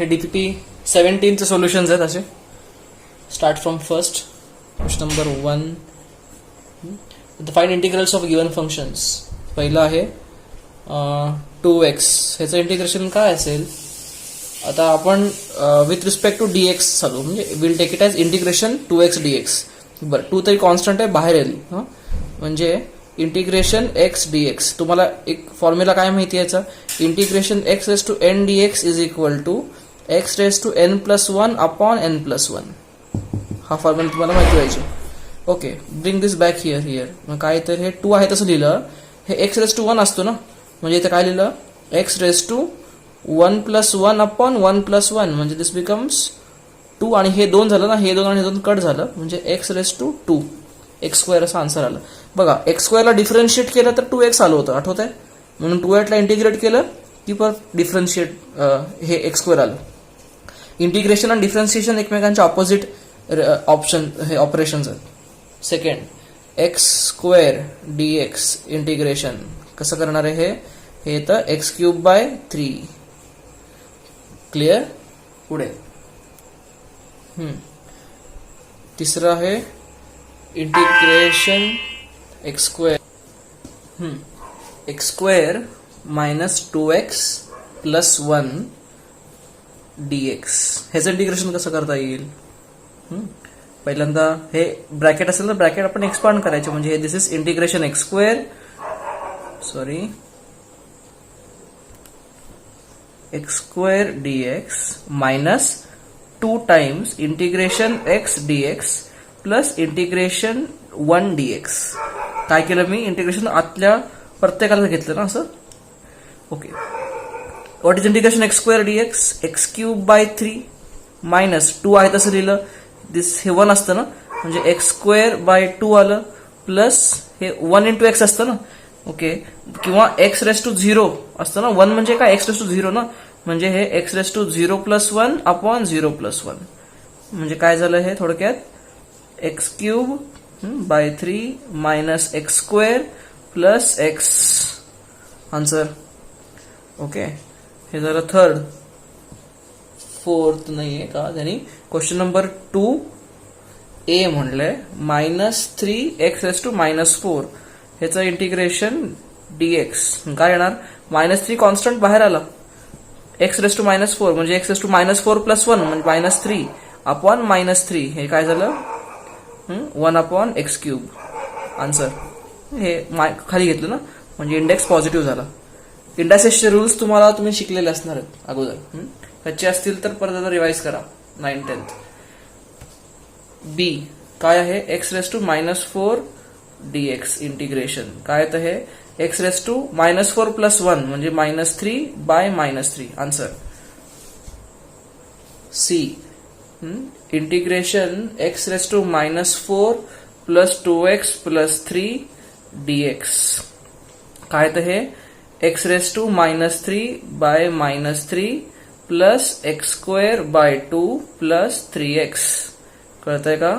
हे DPT 17चे solutions आहेत असे. Start from first. Question number 1. Find integrals of given functions. पहिलं आहे 2x. ह्याचं इंटिग्रेशन काय असेल. आता आपण विथ रिस्पेक्ट टू dx चालू, म्हणजे will take it as integration 2x dx. बरं, 2 तरी कॉन्स्टंट आहे, बाहेर येईल. म्हणजे इंटिग्रेशन x dx. तुम्हाला एक फॉर्म्युला काय माहिती आहे याचा. Integration x raise to n dx is equal to x raise to n+1 upon n+1. हा फॉर्म्युला तुम्हाला माहिती पाहिजे. Okay, bring this back here. मग काय तर हे 2 आहे तसं लिहिलं. हे x रेस टू 1 असतो ना, म्हणजे इथे काय लिहिलं x रेस टू 1+1 अपॉन 1+1, म्हणजे दिस बिकम्स 2. आणि हे 2 झालं ना, हे 2 आणि हे 2 कट झालं, म्हणजे x रेस टू 2 x² असं आन्सर आलं. बघा, x² ला डिफरन्शिएट केलं तर 2x आलं होतं, आठवत आहे. म्हणून 2x ला इंटिग्रेट केलं की परत डिफरन्शिएट हे x² आलं. इंटिग्रेशन आणि डिफरन्शिएशन एकमेकांच्या ऑपोजिट ऑप्शन हे ऑपरेशन्स आहेत. सेकंड, x² dx इंटिग्रेशन कसं करणार आहे हे तर x³/3. क्लिअर. पुढे तिसरं आहे integration x² minus 2x plus 1 dx. ह्याचं इंटिग्रेशन कसं करता येईल. पहिल्यांदा हे ब्रॅकेट असेल तर ब्रॅकेट आपण एक्सपांड करायचे, म्हणजे हे this is integration x² dx minus 2 times integration x dx plus integration 1 dx. काय केलं मी, इंटिग्रेशन आतल्या प्रत्येकाला घेतलं ना असं. Okay, what is integration x² dx. x³ minus 2 आहे तसं लिहिलं. दिस हे 1 असतं ना, म्हणजे x²/2 आलं, प्लस हे 1 × x असतं ना. ओके, किंवा x⁻0 असतं ना. 1 म्हणजे काय, x⁻0 ना, म्हणजे हे x⁻0 + 1 अपॉन 0 + 1. म्हणजे काय झालं हे थोडक्यात x³/3 minus x² plus x. Answer. Okay, हे झालं थर्ड. फोर्थ नाहीये का त्यांनी. Question number 2A म्हणलंय -3x⁻⁻4. ह्याचं इंटिग्रेशन dx काय येणार. -3 कॉन्स्टंट बाहेर आला. x⁻⁻4 म्हणजे x⁻⁻4 + 1 म्हणजे -3 अपॉन -3. हे काय झालं 1 अपॉन x³. आन्सर. हे खाली घेतलं ना, म्हणजे इंडेक्स पॉझिटिव्ह झाला. इंडासेसचे रूल्स तुम्ही शिकलेले असणार आहेत अगोदर. त्याचे असतील तर परत रिवाइज करा 9th 10th. बी काय आहे, x⁻⁻4 dx इंटिग्रेशन काय तर हे x⁻⁻4 + 1 म्हणजे -3/-3. Answer. C integration x⁻⁻4 + 2x + 3 dx काय तर हे x⁻3/-3 plus x²/2 plus 3x. कळतंय का.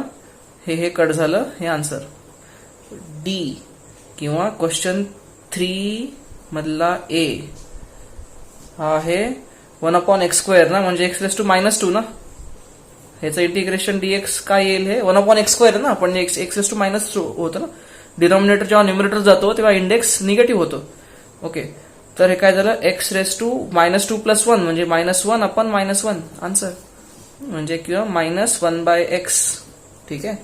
हे कट झालं, हे आन्सर. डी किंवा क्वेश्चन 3 मधला ए हा आहे 1 अपॉन x² ना, म्हणजे x⁻2 ना. ह्याचं इंटिग्रेशन dx काय येईल, हे 1 अपॉन x² ना, पण x⁻2 होतं ना. डिनॉमिनेटर जेव्हा न्यूमरेटर जातो तेव्हा इंडेक्स निगेटिव्ह होतो. ओके, तर हे काय झालं x⁻2 + 1 म्हणजे -1 अपॉन -1. आन्सर. म्हणजे किंवा -1/x. ठीक आहे.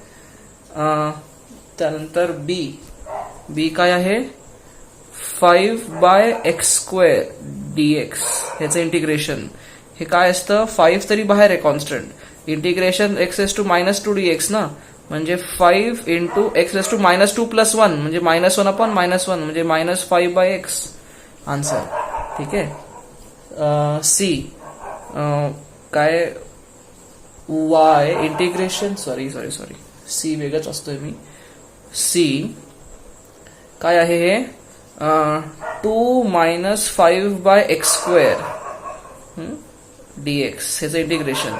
त्यानंतर बी काय आहे 5/x² dx. ह्याचं इंटिग्रेशन हे काय असतं, 5 तरी बाहेर आहे कॉन्स्टंट. इंटिग्रेशन x⁻2 dx ना, म्हणजे 5 × x⁻2 + 1 म्हणजे -1 अपॉन -1 म्हणजे -5/x. आन्सर. ठीक आहे. सी काय y इंटिग्रेशन सॉरी सी वेगळंच असतोय मी. सी काय आहे हे 2 - 5/x² dx. ह्याचं इंटिग्रेशन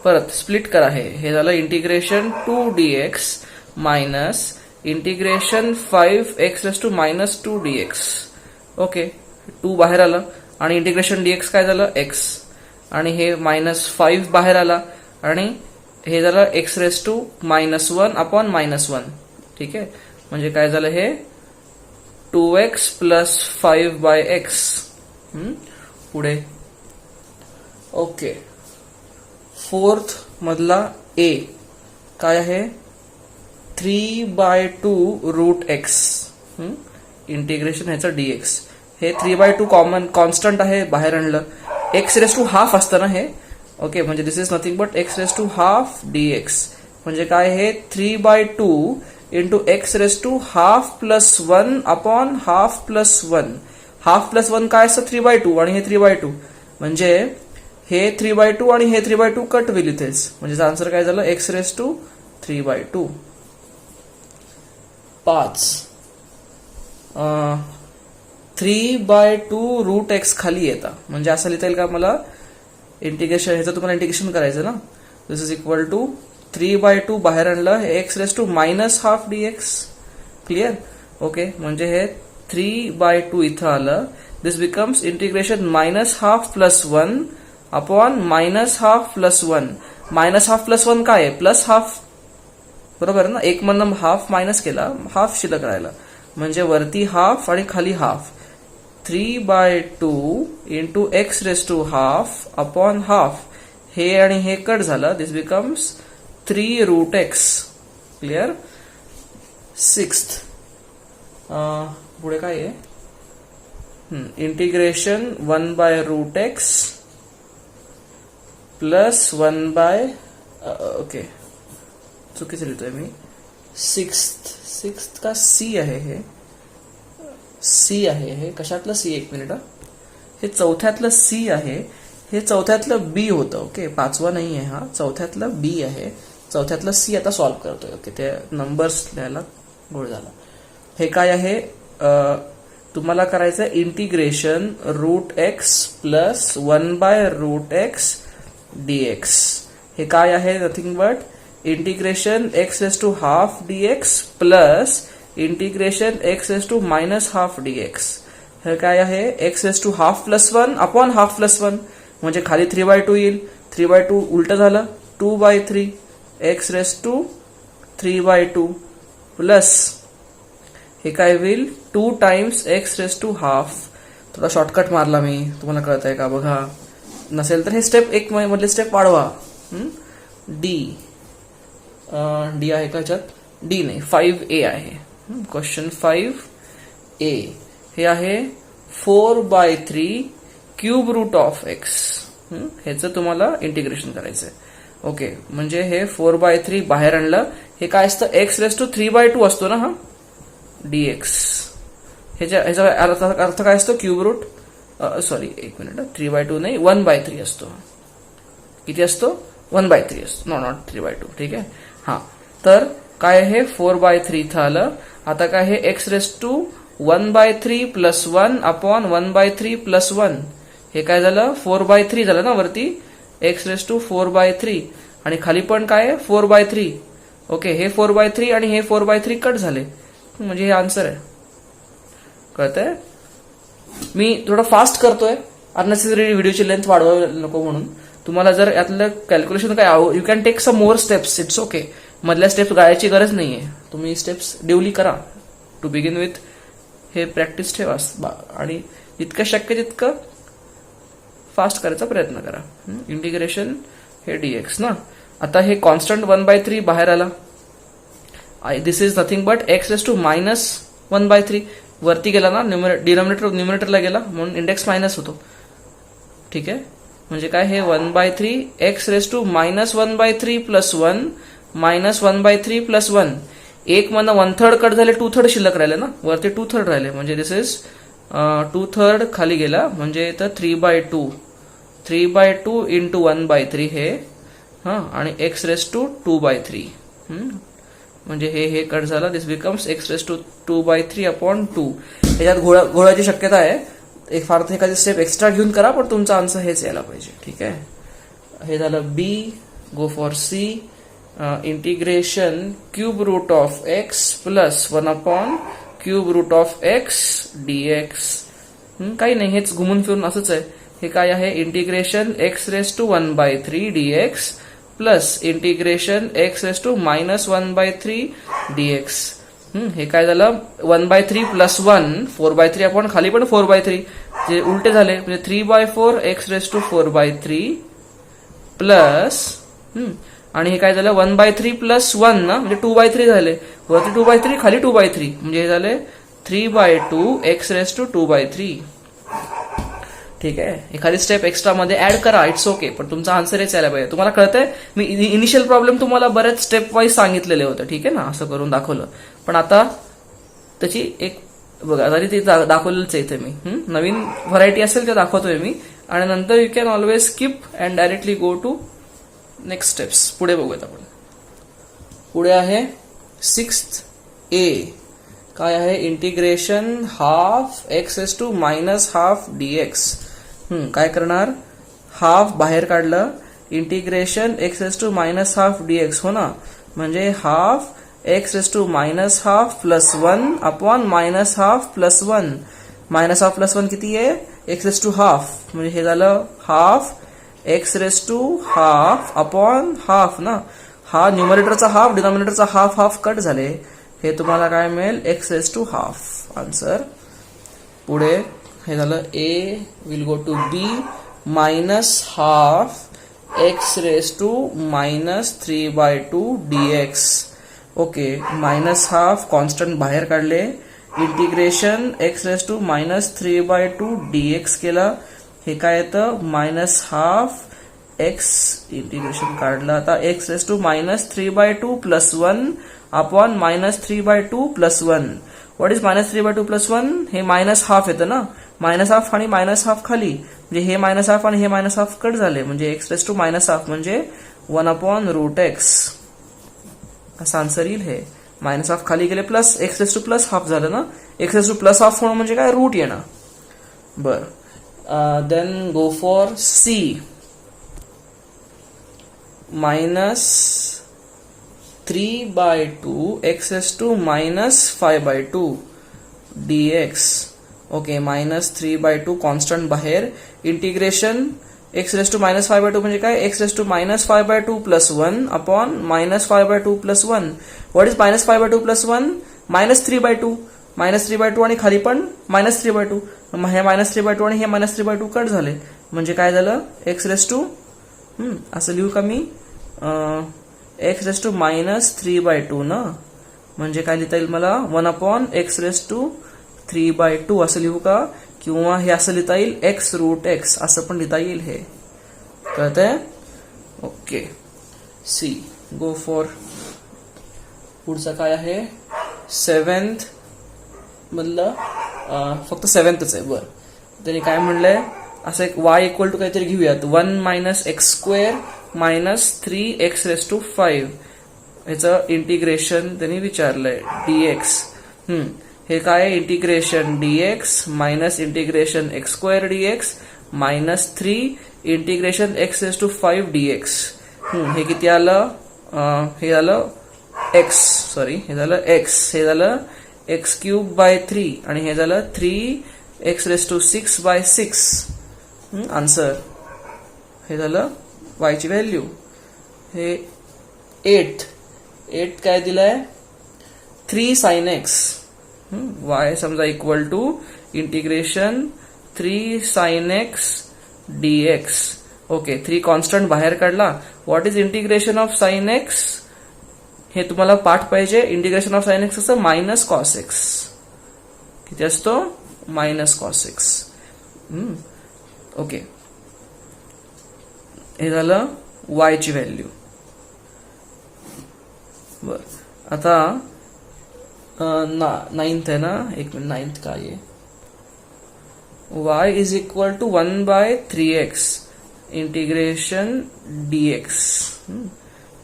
परत स्प्लिट करा. हे झालं integration 2 dx minus integration 5x⁻2 dx. Okay, 2 बाहेर आलं आणि इंटिग्रेशन dx काय झालं x. आणि हे -5 बाहेर आला आणि हे झालं x⁻⁻1 अपॉन -1. ठीक आहे, म्हणजे काय झालं हे 2x प्लस 5/x. पुढे ओके, फोर्थ मधला a काय आहे 3/2 रूट x. इंटिग्रेशन ह्याचं dx. हे 3/2 कॉमन कॉन्स्टंट आहे, बाहेर आणलं. x⁻½ असतं ना हे. ओके, म्हणजे this is nothing but x⁻½ dx. म्हणजे काय हे 3/2 into x⁻½ plus 1 upon half plus 1. Half plus 1 काय असतं 3/2 आणि हे 3/2. म्हणजे हे 3/2 आणि हे 3/2 कट होईल इथेच. म्हणजे आन्सर काय झालं x⁻³ 5. 3/2 रूट x खाली येतं. म्हणजे असं लिहिता येईल का मला इंटिग्रेशन, ह्याचं तुम्हाला इंटिग्रेशन करायचं ना. दिस इज इक्वल टू 3/2 बाहेर आणलं, हे x⁻⁻½ dx. क्लिअर? ओके, म्हणजे हे 3/2 इथं आलं. This becomes integration -½ plus 1 upon -½ plus 1. -½ plus 1 काय आहे प्लस हाफ. बरोबर ना, एक मधनं हाफ मायनस केला, हाफ शिल्लक राहिला. म्हणजे वरती हाफ आणि खाली half. 3/2 into x⁻½ upon half. हे आणि हे कट झालं. This becomes 3 root x. Clear? 6th पुढे काय आहे इंटिग्रेशन 1/√x प्लस 1 ओके, चुकीचं लिहितोय मी. 6th का सी आहे हे, सी आहे हे. कशातलं सी? एक मिनिट. हे चौथ्यातलं सी आहे, हे चौथ्यातलं बी होतं. ओके, 5वा नाही आहे हा, चौथ्यातलं बी आहे. चौथ्यातलं सी आता सॉल्व्ह करतोय. ओके, ते नंबर्स लिहायला गोळ झाला. हे काय आहे तुम्हाला करायचं integration √x plus 1/√x dx. हे काय आहे nothing but integration x⁻½ dx plus integration x⁻⁻½ dx. हे काय आहे x⁻½ plus 1 upon half plus 1. म्हणजे खाली 3/2 येईल. 3/2 उलट झालं 2/3 x⁻³ प्लस हे काय होईल 2 टाइम्स x⁻². थोडा शॉर्टकट मारला मी, तुम्हाला कळत आहे का बघा. नसेल तर हे स्टेप 1 मधले स्टेप वाढवा. डी आहे का ह्याच्यात? डी नाही, 5a आहे. क्वेश्चन 5a हे आहे 4/3 क्यूब रूट ऑफ x. ह्याचं तुम्हाला इंटिग्रेशन करायचंय. ओके, म्हणजे हे 4/3 बाहेर आणलं. हे काय असतं x⁻³ असतो ना हा dx. ह्याचा अर्थ काय असतो क्यूब रूट, सॉरी एक मिनिट, 3/2 नाही 1/3 असतो. किती असतो? 1/3 असतो. नॉट 3/2. ठीक आहे. हा, तर काय हे 4/3 इथं आलं. आता काय हे x⁻⁻1/3 प्लस 1 अपॉन 1/3 प्लस 1. हे काय झालं 4/3 झालं ना वरती, x⁻⁴/3 आणि खाली पण काय आहे 4/3. ओके, हे 4/3 आणि हे 4/3 कट झाले. म्हणजे हे आन्सर आहे. कळतंय? मी थोडं फास्ट करतोय, अननेसेसरी व्हिडिओची लेंथ वाढवायला नको म्हणून. तुम्हाला जर यातलं कॅल्क्युलेशन काय you can take some more steps, it's okay. मधल्या स्टेप्स गाळायची गरज नाहीये. तुम्ही स्टेप्स ड्युली करा. टू बिगिन विथ हे प्रॅक्टिस ठेवा आणि जितकं शक्य तितकं फास्ट करायचा प्रयत्न करा. इंटिग्रेशन हे dx ना. आता हे कॉन्स्टंट 1/3 बाहेर आला. दिस इज नथिंग बट x⁻⁻1/3 वरती गेला ना, न्यूमरेटरला गेला म्हणून इंडेक्स मायनस होतो. ठीक आहे, म्हणजे काय हे 1/3 x⁻⁻1/3 प्लस 1 -1/3 प्लस 1. एक मधनं 1/3 कट झाले, 2/3 शिल्लक राहिले ना, वरती 2/3 राहिले. म्हणजे दिस इज 2/3 खाली गेला. म्हणजे इथं 3/2 इंटू 1/3 हे आणि x⁻²/3. म्हणजे हे कट झाला. दिस बिकम्स x⁻²/3 अपॉन 2. याच्यात घोळाची शक्यता आहे. एक फार एखादी स्टेप एक्स्ट्रा घेऊन करा, पण तुमचा आन्सर हेच यायला पाहिजे. ठीक आहे, हे झालं B. Go for C. Integration cube root of x plus 1 upon cube root of x dx. काही नाही, हेच घुमून फिरून असंच आहे. हे काय आहे integration x raise to 1/3 dx plus integration x raise to -1/3 dx. हे काय झालं 1/3 प्लस 1 4/3 आपण खाली पण 4/3 जे उलटे झाले म्हणजे 3/4 एक्स रेस टू 4/3 प्लस आणि हे काय झालं 1/3 प्लस 1 ना म्हणजे 2/3 झाले वरती 2/3 खाली 2/3 म्हणजे हे झाले 3/2 एक्स रेस टू 2/3. ठीक आहे एखादी स्टेप एक्स्ट्रा मध्ये ऍड करा इट्स ओके पण तुमचा आन्सर हेच यायला पाहिजे. तुम्हाला कळतंय मी इनिशियल प्रॉब्लेम तुम्हाला बरेच स्टेप वाईज सांगितलेले होते ठीक आहे ना असं करून दाखवलं पण आता त्याची एक बघा तरी ते दाखवलेलंच आहे इथे मी नवीन व्हरायटी असेल ते दाखवतोय मी आणि नंतर you can always skip and directly go to next steps. पुढे बघूयात आपण. पुढे आहे 6th A काय आहे integration half x raise to -half dx. काय करणार हाफ बाहेर काढलं integration x raise to -half dx हो ना म्हणजे half x raise to -half plus 1 upon -half plus 1 -half plus 1 किती आहे एक्स रेस टू हाफ म्हणजे हे झालं half x raise to half upon half ना हा न्यूमरेटरचा हाफ डिनॉमिनेटरचा हाफ हाफ कट झाले हे तुम्हाला काय मिळेल x raise to half answer. पुढे हे झालं A will go to B -half x raise to -3/2 dx. Okay -half constant बाहेर काढले integration x raise to -3/2 dx केला हे काय येतं -हाफ एक्स इंटिग्रेशन काढलं आता x raise to -3/2 plus 1 upon -3/2 plus 1. What is -3/2 plus 1 हे -हाफ येतं ना -हाफ आणि -हाफ खाली म्हणजे हे -हाफ आणि हे -हाफ कट झाले म्हणजे एक्स रेस टू -हाफ म्हणजे 1/√x असा आन्सर येईल. हे -हाफ खाली गेले plus x raise to plus half झालं ना x raise to plus half होणं म्हणजे काय रूट येणं. बर then go for c -3/2 x raise to -5/2 dx. Okay -3/2 constant बाहेर इंटिग्रेशन एक्स रेस टू -5/2 म्हणजे काय x raise to -5/2 plus 1 upon -5/2 plus 1. What is -5/2 plus 1 -3/2 -3/2 आणि खाली पण -3/2 हे -3/2 आणि हे -3/2 कट झाले म्हणजे काय झालं एक्स रेस टू असं लिहू का मी एक्स रेस टू -3/2 ना म्हणजे काय लिहिता येईल मला 1/x3/2 असं लिहू का किंवा हे असं लिहिता येईल x√x असं पण लिहिता येईल. हे कळतंय ओके. सी गो फॉर पुढचा काय आहे 7th मधलं फक्त 7thच आहे. बरं त्यांनी काय म्हणलंय असं एक y इक्वल टू काहीतरी घेऊयात 1 - x² -3x रेस टू 5 ह्याचं इंटिग्रेशन त्यांनी विचारलंय dx. हे काय integration dx minus integration x² dx -3 integration x raise to 5 dx. हे किती आलं हे झालं x सॉरी हे झालं x हे झालं x³ 3 आणि हे झालं 3x रेस टू 6/6 आन्सर. हे झालं y ची व्हॅल्यू. हे 8 काय दिलंय 3 sin x y समजा equal to integration 3 sin x dx. Okay 3 constant बाहेर काढला. What is integration of sin x हे तुम्हाला पाठ पाहिजे. इंटिग्रेशन ऑफ sin x असं -cos x किती असतो -cos x. ओके हे झालं y ची व्हॅल्यू. बर आता 9th आहे ना एक मिनिट 9th काय आहे y is equal to 1/3x integration dx.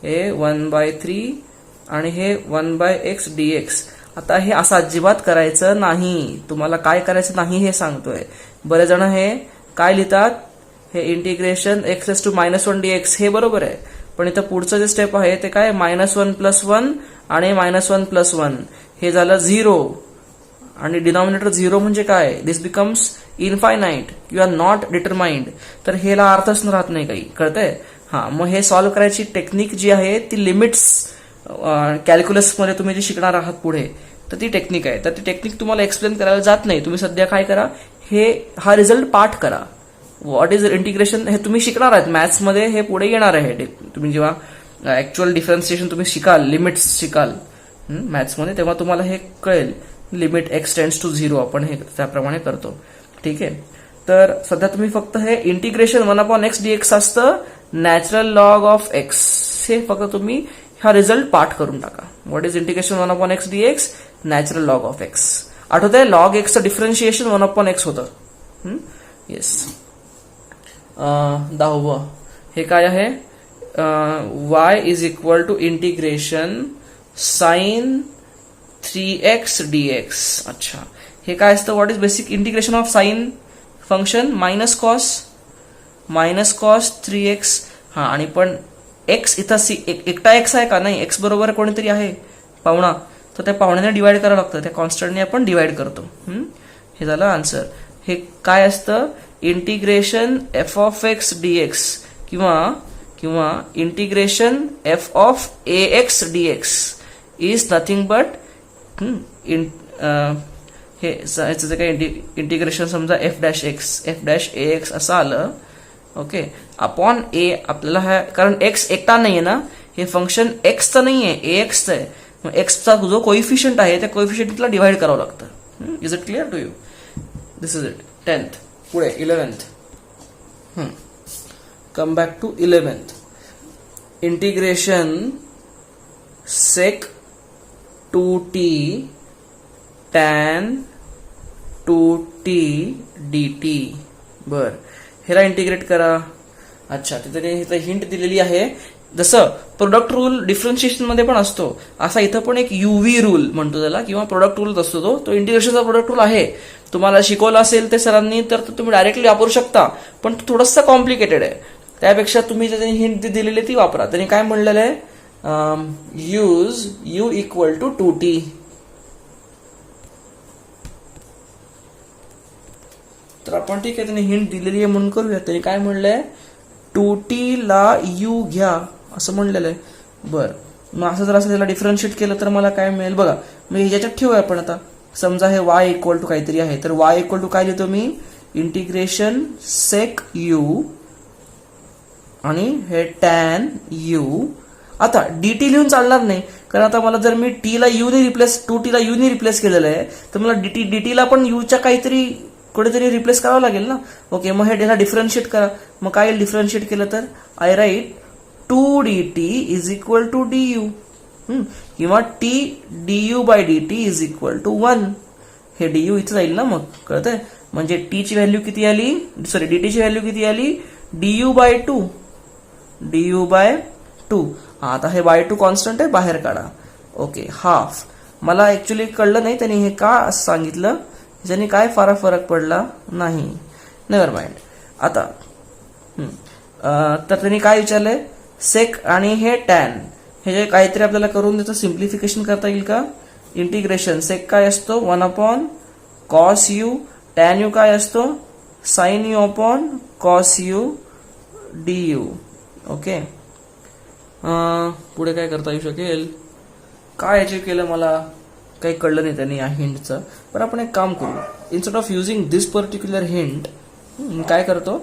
हे 1/3 आणि हे 1/x dx. आता हे असं अजिबात करायचं नाही. तुम्हाला काय करायचं नाही हे सांगतोय. बरेच जण हे काय लिहितात हे integration x raise to -1 dx हे बरोबर आहे पण इथं पुढचं जे स्टेप आहे ते काय -1 + 1 आणि -1 + 1 हे झालं 0 आणि डिनॉमिनेटर 0 म्हणजे काय, this becomes infinite, you are not determined, तर हेला अर्थच राहत नाही काही, कळतंय. हा, मग हे सॉल्व्ह करायची टेक्निक जी आहे ती लिमिट्स कॅल्क्युलसमध्ये तुम्ही जे शिकणार आहात पुढे, तर ती टेक्निक आहे. तर ती टेक्निक तुम्हाला एक्सप्लेन करायला जात नाही. तुम्ही सध्या काय करा, हा रिझल्ट पाठ करा. व्हॉट इज इंटिग्रेशन हे तुम्ही शिकणार आहात मॅथ्समध्ये, हे पुढे येणार आहे. तुम्ही जेव्हा ऍक्च्युअल डिफरन्सिएशन तुम्ही शिकाल, लिमिट्स शिकाल मॅथ्समध्ये, तेव्हा तुम्हाला हे कळेल. लिमिट एक्स टेंड्स टू 0 आपण हे त्याप्रमाणे करतो. ठीक आहे. तर सध्या तुम्ही फक्त हे इंटिग्रेशन 1/x dx असतं, नॅचरल लॉग ऑफ एक्स, हे फक्त तुम्ही हा रिझल्ट पाठ करून टाका. What is integration 1/x dx, natural log of x. आठवतंय लॉग एक्सचं डिफरन्शिएशन 1/x होतं. येस. 10th हे काय आहे, y is equal to integration sine 3x dx. अच्छा, हे काय असतं, what is basic integration of sine function, minus cos 3x. हा, आणि पण x इथं एकटा x आहे का, नाही, x बरोबर कोणीतरी आहे पाहुणा, तर त्या पाहुण्याने डिवाइड करावं लागतं, त्या कॉन्स्टंटने आपण डिवाइड करतो. हे झालं आन्सर. हे काय असतं, integration f of x dx किंवा integration f of ax dx is nothing but हे जे काही इंटिग्रेशन समजा f' ax असं आलं, ओके, अपॉन a. आपल्याला कारण x एकटा नाहीये ना, हे फंक्शन एक्सचं नाहीये, axचं आहे. मग एक्सचा जो कोइफिशियंट आहे त्या कोइफिशियंटला डिवाइड करावं लागतं. Is it clear to you? This is it. 10th. पुढे 11th. Come back to 11th. Integration sec 2t tan 2t dt. बर, ह्याला इंटिग्रेट करा. अच्छा, तिथे हिंट दिलेली आहे. जसं प्रोडक्ट रूल डिफरन्शिएशन मध्ये पण असतो, असा इथं पण एक UV रूल म्हणतो त्याला, किंवा प्रोडक्ट रूल असतो. तो इंटिग्रेशनचा प्रोडक्ट रूल आहे. तुम्हाला शिकवला असेल ते सरांनी, तर तुम्ही डायरेक्टली वापरू शकता, पण तो थोडासा कॉम्प्लिकेटेड आहे. त्यापेक्षा तुम्ही ज्याने हिंट दिलेली ती वापरा. त्यांनी काय म्हणलेलं आहे, use u equal to 2t. तर आपण ठीक आहे, त्यांनी हिंट दिलेली आहे म्हणून करूया. त्यांनी काय म्हणलंय, 2t ला u घ्या असं म्हणलेलं आहे. बरं, मग असं जर असं त्याला डिफरन्शिएट केलं तर मला काय मिळेल बघा. मग ह्याच्यात ठेवूया आपण आता. समजा हे y इक्वल टू काहीतरी आहे, तर y इक्वल टू काय लिहितो मी, इंटिग्रेशन सेक u आणि हे टॅन u. आता dt लिहून चालणार नाही, कारण आता मला जर मी t ला u ने रिप्लेस 2t ला u ने रिप्लेस केलेलं आहे, तर मला dt ला पण u च्या काहीतरी कुठेतरी रिप्लेस करावं लागेल ना. ओके, मग हे ह्याला डिफरन्शिएट करा. मग काय डिफरन्शिएट केलं तर I write 2dt is equal to du, किंवा t du by dt is equal to 1. हे du इथं जाईल ना, मग कळतंय. म्हणजे t ची व्हॅल्यू किती आली, सॉरी dt ची व्हॅल्यू किती आली, du बाय 2. आता हे बाय 2 कॉन्स्टंट आहे, बाहेर काढा. Okay, half. मला ऍक्च्युली कळलं नाही त्यांनी हे का असं सांगितलं, ज्याने काय फार फरक पडला नाही. Never mind. आता तर त्यांनी काय विचारलंय, सेक आणि हे टॅन, हे जे काहीतरी आपल्याला करून त्याचं सिम्प्लिफिकेशन करता येईल का. इंटिग्रेशन सेक काय असतो, 1/cos u, टॅन u काय असतो, sin u upon cos u du. Okay, पुढे काय करता येऊ शकेल, काय अचीव केलं मला काही कळलं नाही त्यांनी या हिंटचं. पण आपण एक काम करू, instead of using this particular hint काय करतो,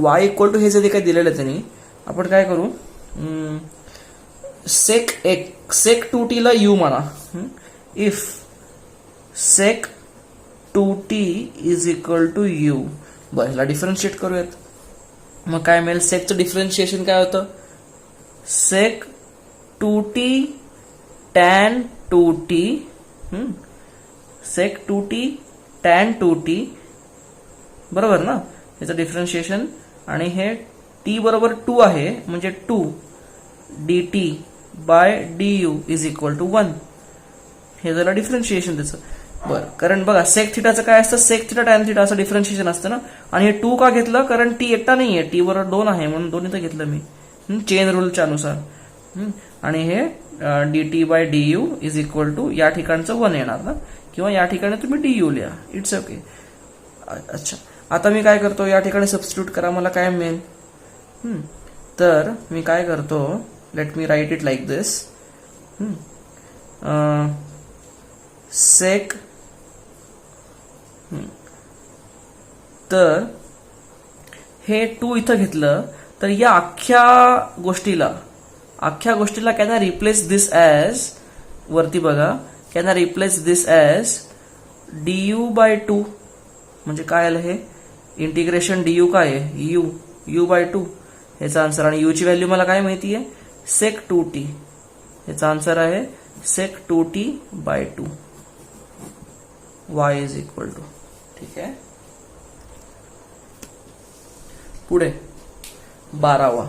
y इक्वल टू हे जे काही दिलेलं आहे त्यांनी, आपण काय करू, सेक 2t ला u म्हणा. If sec 2t is equal to u. बरं, ह्याला डिफरन्शिएट करूयात. मग काय मिळेल, सेकचं डिफरन्शिएशन काय होतं, सेक 2t tan 2t, सेक 2t tan 2t, बरोबर ना, याचं डिफरन्शिएशन. आणि हे t बरोबर 2 आहे, म्हणजे 2 dt by du is equal to 1. हे झालं डिफरन्शिएशन त्याचं. बरं, कारण बघा सेक थिटाचं काय असतं, सेक थिटा टॅन थिटा असं डिफरन्शिएशन असतं ना. आणि हे 2 का घेतलं, कारण t एकटा नाहीये, t बरोबर 2 आहे म्हणून 2 इथं घेतलं मी, चेन रूलच्या अनुसार. आणि हे d t by d u is equal to या ठिकाणचं 1 येणार ना, किंवा या ठिकाणी तुम्ही डी यू लिहा, इट्स ओके. अच्छा, आता मी काय करतो, या ठिकाणी सबस्टिट्यूट करा, मला काय मिळेल. तर मी काय करतो, let me write it like this. Sec, तर हे 2 इथं घेतलं तर या अख्ख्या गोष्टीला can I replace this as, वरती बघा, can I replace this as du by 2. म्हणजे काय आलं हे, इंटिग्रेशन du काय आहे, u बाय 2 ह्याचा आन्सर. आणि u ची व्हॅल्यू मला काय माहिती आहे, sec 2t. ह्याचा आन्सर आहे sec 2t by 2 y is equal to. ठीक आहे. पुढे 12वा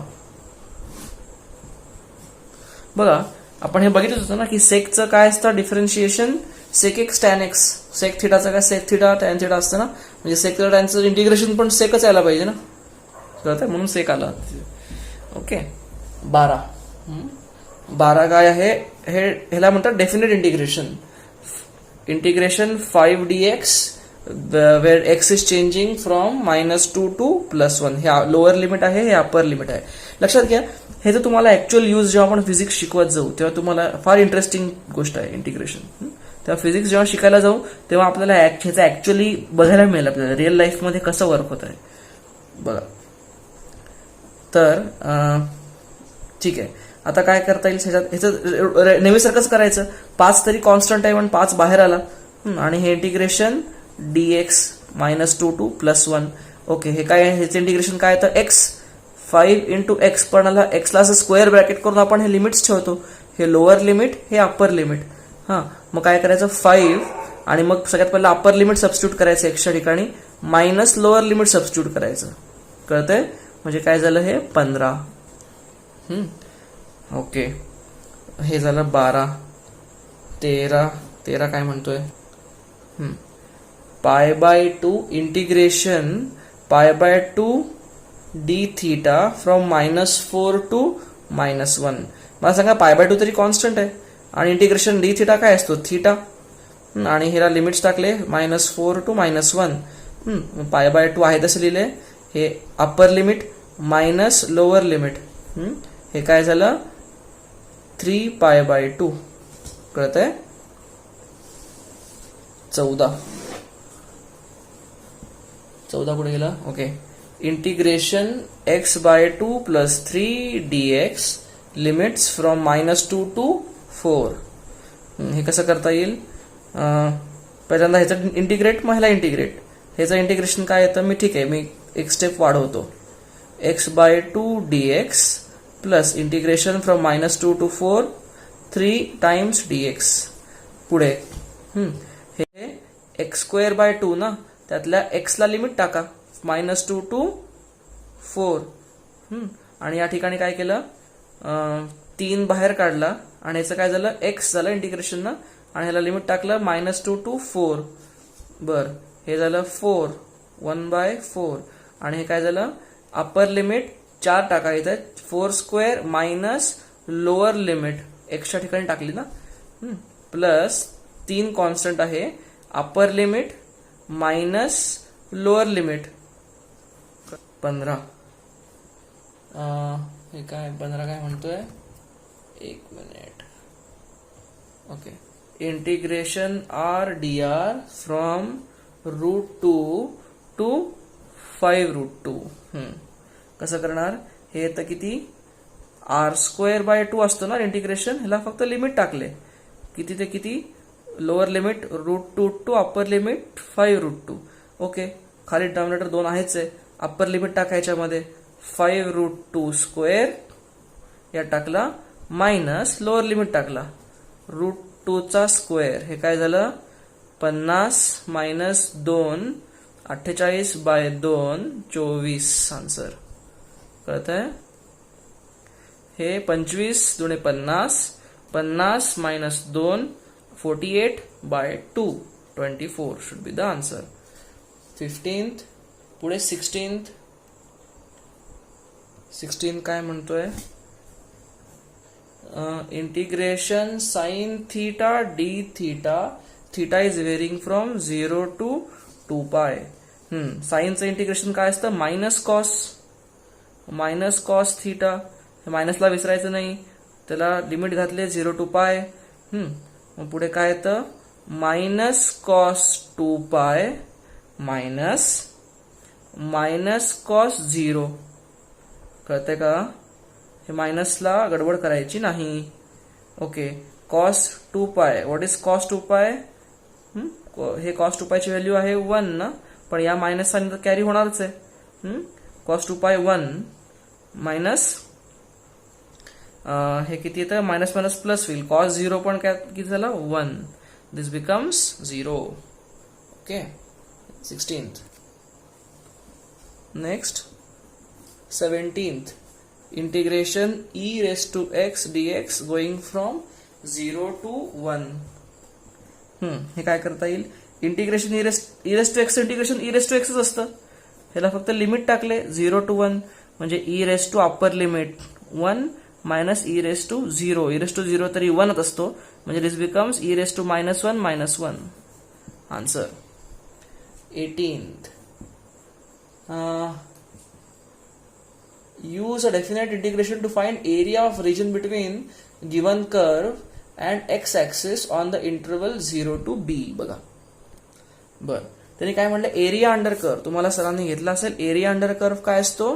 बघा, आपण हे बघितलं होतं ना की सेकचं काय असतं differentiation, sec x tan x. Sec थिटाचं काय, सेक थिटा टॅन थिटा असतं ना, म्हणजे सेक टॅनचं इंटिग्रेशन पण सेकच यायला पाहिजे ना, कळतंय, म्हणून सेक आला. ओके. 12 काय आहे, हे ह्याला म्हणतात definite integration. Integration 5dx where x is changing from -2 to +1. हे लोअर लिमिट आहे, हे अपर लिमिट आहे. लक्षात घ्या, हे जर तुम्हाला ऍक्च्युअल यूज जेव्हा आपण फिजिक्स शिकवत जाऊ तेव्हा तुम्हाला फार इंटरेस्टिंग गोष्ट आहे इंटिग्रेशन. तेव्हा फिजिक्स जेव्हा शिकायला जाऊ तेव्हा आपल्याला ह्याचं ऍक्च्युअली बघायला मिळेल, आपल्याला रिअल लाईफमध्ये कसं वर्क होत आहे बघा. तर ठीक आहे, आता काय करता येईल ह्याचं नेहमीसारखंच करायचं. 5 तरी कॉन्स्टंट आहे, पण 5 बाहेर आला, आणि हे इंटिग्रेशन dx -2 to +1. ओके, हे काय आहे, ह्याचं इंटिग्रेशन काय येतं, x 5 इंटू एक्स, पण एक्सला असं स्क्वेअर ब्रॅकेट करून आपण हे लिमिट्स ठेवतो, हे लोअर लिमिट, हे अप्पर लिमिट. हां, मग काय करायचं, 5, आणि मग सगळ्यात पहिला अप्पर लिमिट सबस्टिट्यूट करायचं एक्सच्या ठिकाणी, मायनस लोअर लिमिट सबस्टिट्यूट करायचं. कळतंय, म्हणजे काय झालं, हे 15. ओके, हे झालं 12. 13 काय म्हणतोय, pi by 2 integration pi by 2 d theta from -4 to -1. मला सांगा, पाय बाय 2 तरी कॉन्स्टंट आहे, आणि इंटिग्रेशन d थीटा काय असतो, थीटा, आणि ह्याला लिमिट्स टाकले -4 to -1. पाय बाय 2 आहे तसं लिहिले, हे upper limit minus lower limit, हे काय झालं 3 पाय बाय 2. कळतंय. 14 कुठे गेला, okay. Integration x by 2 + 3 dx limits from -2 to 4. हे कसं करता येईल, पहिल्यांदा ह्याचं इंटिग्रेट, मग ह्याला इंटिग्रेट. ह्याचं इंटिग्रेशन काय येतं, मी ठीक आहे, मी एक स्टेप वाढवतो, x by 2 dx plus integration from -2 to 4 3 times dx. पुढे हे x² बाय 2 ना, त्यातल्या x ला लिमिट टाका, -2 to 4. आणि या ठिकाणी काय केलं, 3 बाहेर काढला, आणि याचं काय झालं, x झालं इंटिग्रेशन ना, आणि ह्याला लिमिट टाकलं -2 to 4. बर, हे झालं 4, 1/4. आणि हे काय झालं, अप्पर लिमिट 4 टाकायचं, 4² मायनस लोअर लिमिट एक्सच्या ठिकाणी टाकली ना, प्लस 3 कॉन्स्टंट आहे, upper limit minus lower limit 15. हे काय 15 काय म्हणतोय, एक minute. Okay, integration r/dr from √2 to 5√2. कसं करणार, हे येतं किती, r² बाय 2 असतो ना इंटिग्रेशन, ह्याला फक्त लिमिट टाकले, किती ते किती, lower limit √2 to upper limit 5√2. Okay, खाली डिनॉमिनेटर 2 आहेच आहे, अप्पर लिमिट टाकायच्यामध्ये 5√2² या टाकला, मायनस लोअर लिमिट टाकला √2². हे काय झालं, 50 मायनस 2 48/2 24 आन्सर. कळतंय, हे 25 दुणे 50, 50 minus 2 48/2 24 should be the answer. 15th. पुढे 16th काय म्हणतोय, integration sine theta d theta, theta is varying from 0 to 2 pi. साईनचं इंटिग्रेशन काय असतं, मायनस कॉस थीटा. मायनसला विसरायचं नाही, त्याला लिमिट घातले 0 टू पाय. मग पुढे काय येतं, minus cos 2 pi minus cos 0. कळतंय का, हे मायनसला गडबड करायची नाही. ओके, कॉस 2 पाय, व्हॉट इज कॉस 2 पाय, हे कॉस 2 पायची व्हॅल्यू आहे 1 ना, पण या मायनस साइन कॅरी होणारच आहे. कॉस 2 पाय 1 मायनस हे किती येतं, मायनस मायनस प्लस होईल, कॉस 0 पण काय किती झालं 1, this becomes 0. Okay, 16th. Next 17th, integration e raised to x dx going from 0 to 1. हे काय करता येईल, इंटिग्रेशन e raised to x इंटिग्रेशन e raised to x असतं, ह्याला फक्त लिमिट टाकले 0 to 1, म्हणजे e raised to upper limit 1 minus e raised to 0, e raised to 0 तरी 1 असतो, म्हणजे this becomes e raised to -1 answer. 18th, use a definite integration to find area of region between given curve and x axis on the interval 0 to b. बघा, बर त्यांनी काय म्हटलं, area under curve. तुम्हाला सरांनी घेतला असेल, एरिया अंडर कर्व काय असतो,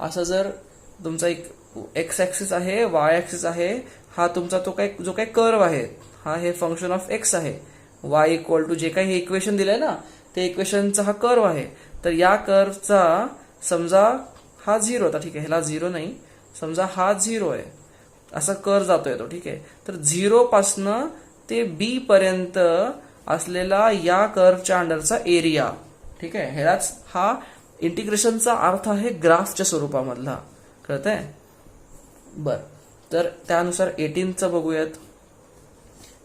असं जर तुमचा एक एक्स ऍक्सिस आहे, वाय ऍक्सिस आहे, हा तुमचा जो काही कर्व आहे, हा हे फंक्शन ऑफ एक्स आहे, वाय इक्वल टू जे काही हे इक्वेशन दिलंय ना, ते इक्वेशनचा हा कर्व आहे. तर या कर्वचा समजा हा 0 होता, ठीक आहे, ह्याला 0 नाही, समजा हा 0 आहे, असा कर्व जातोय तो, ठीक आहे. तर 0 पासनं ते बी पर्यंत असलेला या कर्वच्या अंडरचा एरिया, ठीक आहे, ह्यालाच हा इंटिग्रेशनचा अर्थ आहे ग्राफच्या स्वरूपामधला. कळतंय, बर. तर त्यानुसार 18चं बघूयात.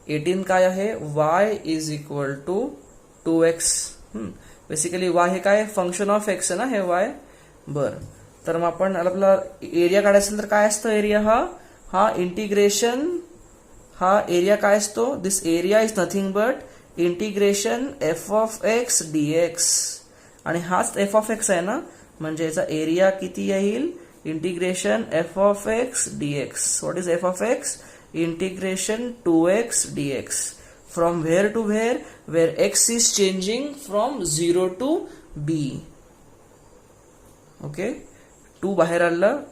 18 काय आहे, y is equal to 2x. Basically y हे काय फंक्शन ऑफ x आहे ना, हे y. बर, तर मग आपण आपला एरिया काढायचा असेल तर काय असतं, एरिया हा इंटिग्रेशन, हा एरिया काय असतो, this area is nothing but integration f of x dx. आणि हाच f ऑफ x आहे ना, म्हणजे याचा एरिया किती येईल, integration f of x dx. What is f of x, integration 2x dx. From where to where, where x is changing from 0 to b. Okay, 2 बाहेर आलं,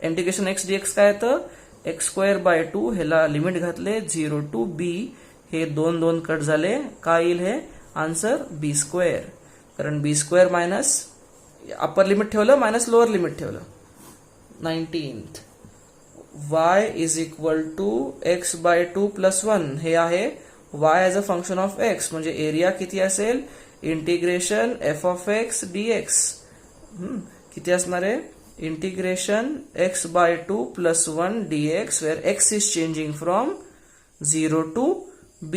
इंटिग्रेशन x dx काय येतं, x²/2, ह्याला लिमिट घातले 0 to b, हे 2 cut झाले, काय येईल हे आन्सर b², कारण b² मायनस अप्पर लिमिट ठेवलं मायनस लोअर लिमिट ठेवलं. 19th, y is equal to x/2 + 1, हे आहे y as a function of x, म्हणजे एरिया किती असेल, integration f of x dx. किती असणार आहे, integration x/2 + 1 dx, where x is changing from 0 to b.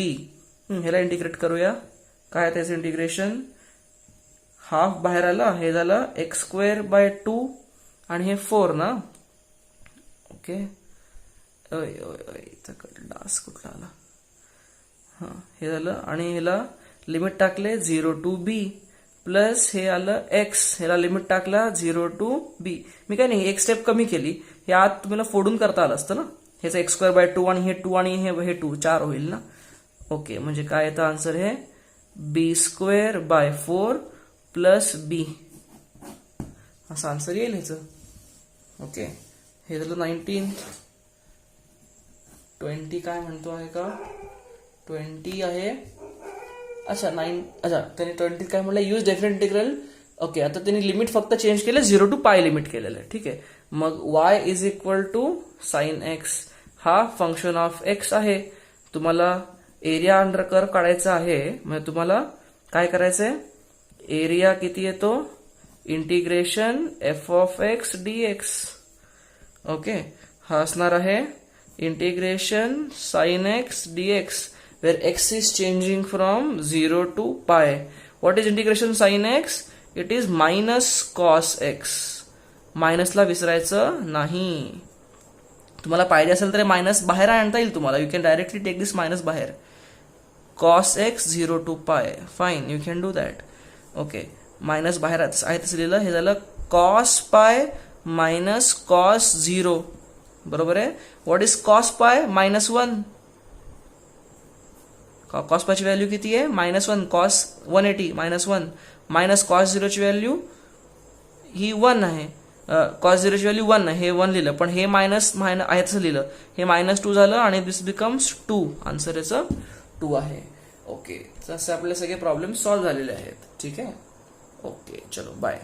ह्याला इंटिग्रेट करूया, काय त्याचं इंटिग्रेशन, हाफ बाहेर आला, हे झालं x²/2 आणि हे 4 ना. ओके, डास कुठला आला, हे झालं, आणि ह्याला लिमिट टाकले 0 टू b, प्लस हे आलं x, ह्याला लिमिट टाकला 0 टू b. मी काय नाही, एक स्टेप कमी केली, हे आत तुम्हाला फोडून करता आलं असतं ना, ह्याचं x²/2 आणि हे 2 आणि हे 2, 4 होईल ना. ओके, म्हणजे काय येतं आन्सर, हे b²/4 + b, असा आन्सर येईल ह्याचं. ओके, हे झालं 19th. 20 काय म्हणतो आहे का, 20 आहे, अच्छा त्यांनी 20 काय म्हणलं, यूज डेफिनेट इंटिग्रल. ओके, आता त्यांनी लिमिट फक्त चेंज केलं, 0 टू पाय लिमिट केलेलं आहे, ठीक आहे. मग y is equal to sine x, हा फंक्शन ऑफ x आहे. तुम्हाला एरिया अंडर कर्व काढायचा आहे, म्हणजे तुम्हाला काय करायचंय, एरिया किती येतो, integration f of x dx. Okay, हा असणार आहे integration sine x dx, where x is changing from 0 to pi. What is integration sine x, it is minus cos x. मायनसला विसरायचं नाही. तुम्हाला पाहिजे असेल तर मायनस बाहेर आणता येईल तुम्हाला. You can directly take this minus बाहेर. cos x 0 to pi. Fine, you can do that. Okay, minus बाहेर आहे तसं लिहिलं. हे झालं cos pi मायनस cos 0. बरोबर आहे. What is cos pi? -1. cos pi ची व्हॅल्यू किती आहे? -1. cos 180 -1 मायनस cos 0 ची व्हॅल्यू ही 1 आहे. cos 0 ची व्हॅल्यू 1 आहे. हे 1 लिहिलं, पण हे मायनस आहे तसं लिहिलं. हे -2 झालं आणि दिस बिकम्स 2. आन्सर याचं 2 आहे. ओके, तसे आपले सगळे प्रॉब्लेम सॉल्व्ह झालेले आहेत. ठीक आहे. ओके, चलो बाय.